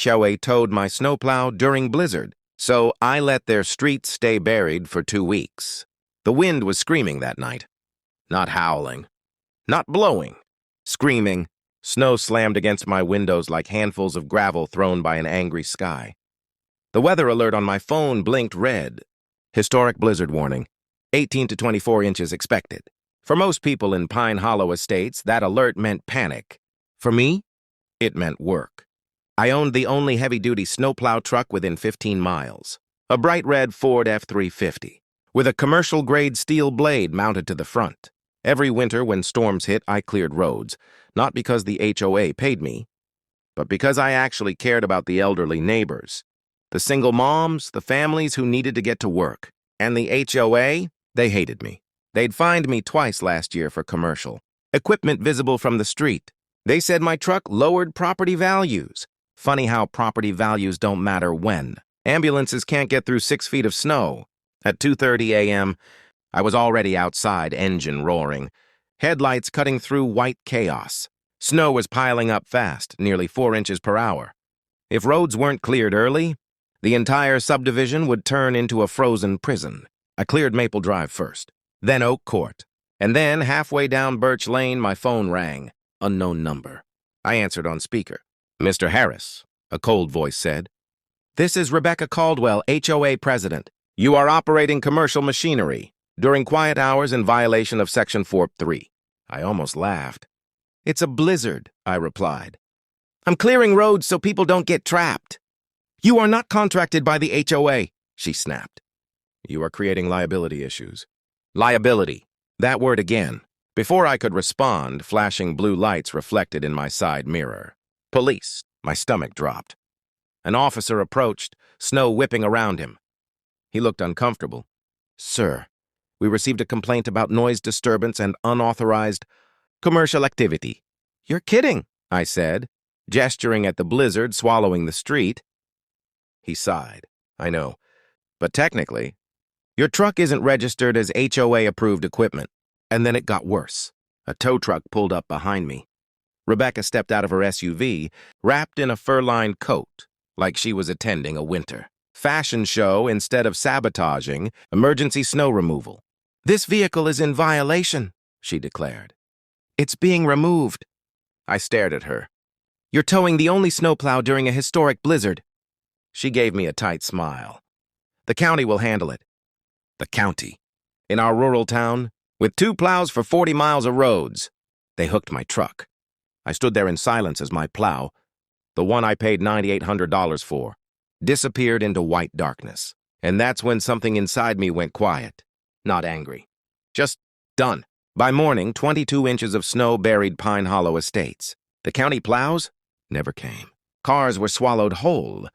HOA towed my snowplow during blizzard, so I let their streets stay buried for 2 weeks. The wind was screaming that night. Not howling. Not blowing. Screaming. Snow slammed against my windows like handfuls of gravel thrown by an angry sky. The weather alert on my phone blinked red. Historic blizzard warning. 18 to 24 inches expected. For most people in Pine Hollow estates, that alert meant panic. For me, it meant work. I owned the only heavy-duty snowplow truck within 15 miles. A bright red Ford F-350, with a commercial-grade steel blade mounted to the front. Every winter when storms hit, I cleared roads, not because the HOA paid me, but because I actually cared about the elderly neighbors. The single moms, the families who needed to get to work. And the HOA, they hated me. They'd fined me twice last year for commercial. Equipment visible from the street. They said my truck lowered property values. Funny how property values don't matter when. Ambulances can't get through 6 feet of snow. At 2:30 a.m., I was already outside, engine roaring. Headlights cutting through white chaos. Snow was piling up fast, nearly 4 inches per hour. If roads weren't cleared early, the entire subdivision would turn into a frozen prison. I cleared Maple Drive first, then Oak Court, and then halfway down Birch Lane, my phone rang. Unknown number. I answered on speaker. "Mr. Harris," a cold voice said. "This is Rebecca Caldwell, HOA president. You are operating commercial machinery during quiet hours in violation of Section 4.3. I almost laughed. "It's a blizzard," I replied. "I'm clearing roads so people don't get trapped." "You are not contracted by the HOA, she snapped. "You are creating liability issues." Liability. That word again. Before I could respond, flashing blue lights reflected in my side mirror. Police. My stomach dropped. An officer approached, snow whipping around him. He looked uncomfortable. "Sir, we received a complaint about noise disturbance and unauthorized commercial activity." "You're kidding," I said, gesturing at the blizzard swallowing the street. He sighed. "I know, but technically, your truck isn't registered as HOA-approved equipment." And then it got worse. A tow truck pulled up behind me. Rebecca stepped out of her SUV, wrapped in a fur-lined coat, like she was attending a winter fashion show instead of sabotaging emergency snow removal. "This vehicle is in violation," she declared. "It's being removed." I stared at her. "You're towing the only snowplow during a historic blizzard." She gave me a tight smile. "The county will handle it." The county. In our rural town, with 2 plows for 40 miles of roads. They hooked my truck. I stood there in silence as my plow, the one I paid $9,800 for, disappeared into white darkness. And that's when something inside me went quiet. Not angry. Just done. By morning, 22 inches of snow buried Pine Hollow estates. The county plows never came. Cars were swallowed whole.